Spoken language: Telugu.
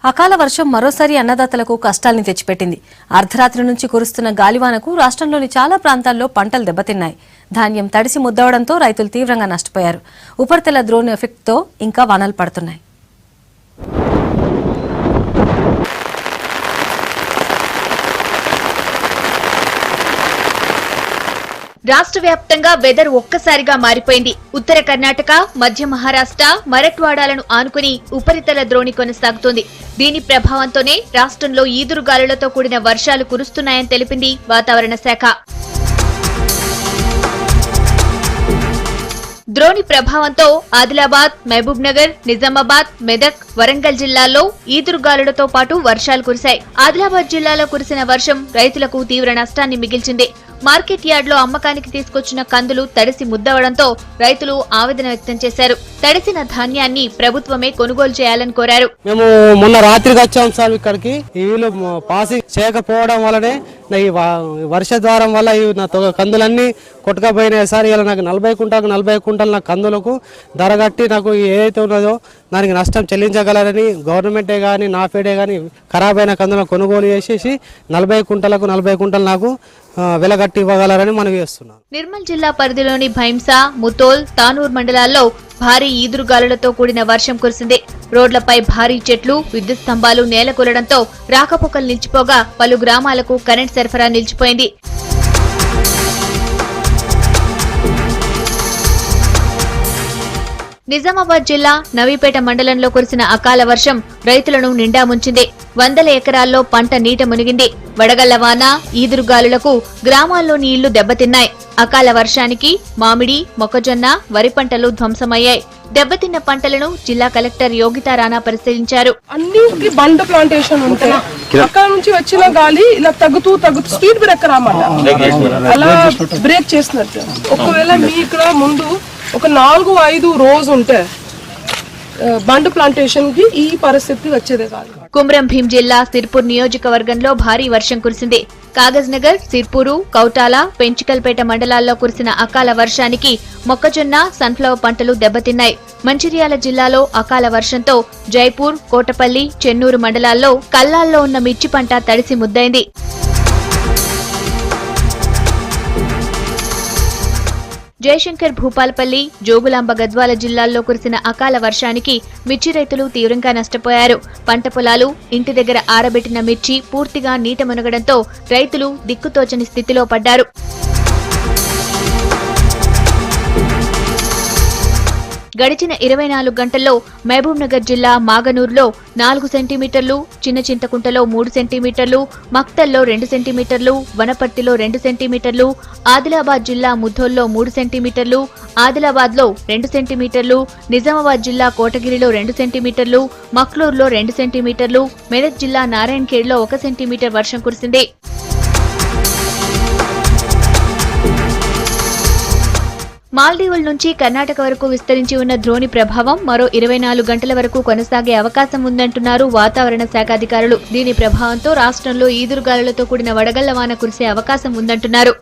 అకాల వర్షం మరోసారి అన్నదాతలకు కష్టాల్ని తెచ్చిపెట్టింది. అర్ధరాత్రి నుంచి కురుస్తున్న గాలివానకు రాష్ట్రంలోని చాలా ప్రాంతాల్లో పంటలు దెబ్బతిన్నాయి. ధాన్యం తడిసి ముద్దవడంతో రైతులు తీవ్రంగా నష్టపోయారు. ఉపరితల ద్రోణి ఎఫెక్ట్తో ఇంకా వానలు పడుతున్నాయి. రాష్ట్ర వ్యాప్తంగా వెదర్ ఒక్కసారిగా మారిపోయింది. ఉత్తర కర్ణాటక, మధ్య మహారాష్ట్ర, మరఠ్వాడాలను ఆనుకుని ఉపరితల ద్రోణి కొనసాగుతోంది. దీని ప్రభావంతోనే రాష్ట్రంలో ఈదురుగాలులతో కూడిన వర్షాలు కురుస్తున్నాయని తెలిపింది వాతావరణ శాఖ. ద్రోణి ప్రభావంతో ఆదిలాబాద్, మహబూబ్ నగర్, నిజామాబాద్, మెదక్, వరంగల్ జిల్లాల్లో ఈదురుగాలులతో పాటు వర్షాలు కురిశాయి. ఆదిలాబాద్ జిల్లాలో కురిసిన వర్షం రైతులకు తీవ్ర నష్టాన్ని మిగిల్చింది. మార్కెట్ యార్డ్ లో అమ్మకానికి తీసుకొచ్చిన కందులు తడిసి ముద్దవడంతో రైతులు ఆవేదన వ్యక్తం చేశారు. తడిసిన ధాన్యాన్ని ప్రభుత్వమే కొనుగోలు చేయాలని కోరారు. మేము మొన్న రాత్రికి వచ్చాం సార్. ఇక్కడికి వీళ్ళు పాసింగ్ చేయకపోవడం వల్లనే ఈ వర్ష ద్వారం వల్ల నా కందులన్నీ కొట్టుకపోయినాయి సార్. ఇలా నాకు 40 కుంటలు నా కందులకు ధర కట్టి నాకు ఏదైతే ఉన్నదో దానికి నష్టం చెల్లించగలరని గవర్నమెంటే కానీ నాఫేడే కానీ ఖరాబ్ అయిన కందులను కొనుగోలు చేసేసి 40 కుంటలు నాకు వెలగట్టి ఇవ్వగలరని మనవి చేస్తున్నాం. నిర్మల్ జిల్లా పరిధిలోని భైంసా, ముతోల్, తానూర్ మండలాల్లో భారీ ఈదురుగాలులతో కూడిన వర్షం కురిసింది. రోడ్లపై భారీ చెట్లు, విద్యుత్ స్తంభాలు నేలకూలడంతో రాకపోకలు నిలిచిపోగా పలు గ్రామాలకు కరెంట్ సరఫరా నిలిచిపోయింది. నిజామాబాద్ జిల్లా నవీపేట మండలంలో కురిసిన అకాల వర్షం రైతులను నిండా ముంచింది. వందల ఎకరాల్లో పంట నీట మునిగింది. వడగళ్ల వాన, ఈదురుగాలులకు గ్రామాల్లోని ఇళ్లు దెబ్బతిన్నాయి. అకాల వర్షానికి మామిడి, మొక్కజొన్న, వరి పంటలు ధ్వంసమయ్యాయి. దెబ్బతిన్న పంటలను జిల్లా కలెక్టర్ యోగితా రాణా పరిశీలించారు. అన్నిటికీ బండ ప్లాంటేషన్ ఉంటాయి. అక్కడ నుంచి వచ్చిన గాలి ఇలా తగ్గుతూ స్పీడ్ బ్రేక్ రామాట అలా బ్రేక్ చేసినట్టు. ఒకవేళ మీ ఇక్కడ ముందు ఒక 4-5 రోజు ఉంటే బండ్ ప్లాంటేషన్ కి ఈ పరిస్థితి వచ్చేదే కాదు. కుమ్రం భీం జిల్లా సిర్పూర్ నియోజకవర్గంలో భారీ వర్షం కురిసింది. కాగజ్ నగర్, సిర్పూరు, కౌటాల, పెంచికల్పేట మండలాల్లో కురిసిన అకాల వర్షానికి మొక్కజొన్న, సన్ఫ్లవర్ పంటలు దెబ్బతిన్నాయి. మంచిర్యాల జిల్లాలో అకాల వర్షంతో జైపూర్, కోటపల్లి, చెన్నూరు మండలాల్లో కల్లాల్లో ఉన్న మిర్చి పంట తడిసి ముద్దైంది. జయశంకర్, భూపాలపల్లి, జోగులాంబ, గద్వాల జిల్లాల్లో కురిసిన అకాల వర్షానికి మిర్చి రైతులు తీవ్రంగా నష్టపోయారు. పంట పొలాలు, ఇంటి దగ్గర ఆరబెట్టిన మిర్చి పూర్తిగా నీట మునగడంతో రైతులు దిక్కుతోచని స్థితిలో పడ్డారు. గడిచిన 24 గంటల్లో మహబూబ్ నగర్ జిల్లా మాగనూరులో 4 సెంటీమీటర్లు, చిన్న చింతకుంటలో 3 సెంటీమీటర్లు, మక్తల్లో 2 సెంటీమీటర్లు, వనపర్తిలో 2 సెంటీమీటర్లు, ఆదిలాబాద్ జిల్లా ముధోల్లో 3 సెంటీమీటర్లు, ఆదిలాబాద్ లో 2 సెంటీమీటర్లు, నిజామాబాద్ జిల్లా కోటగిరిలో 2 సెంటీమీటర్లు, మక్లూరులో 2 సెంటీమీటర్లు, మెదక్ జిల్లా నారాయణఖేడ్లో 1 సెంటీమీటర్ వర్షం కురిసింది. మాల్దీవుల నుంచి కర్ణాటక వరకు విస్తరించి ఉన్న ద్రోణి ప్రభావం మరో 24 గంటల వరకు కొనసాగే అవకాశం ఉందంటున్నారు వాతావరణ శాఖ అధికారులు. దీని ప్రభావంతో రాష్ట్రంలో ఈదురుగాలులతో కూడిన వడగళ్ల వాన కురిసే అవకాశం ఉందంటున్నారు.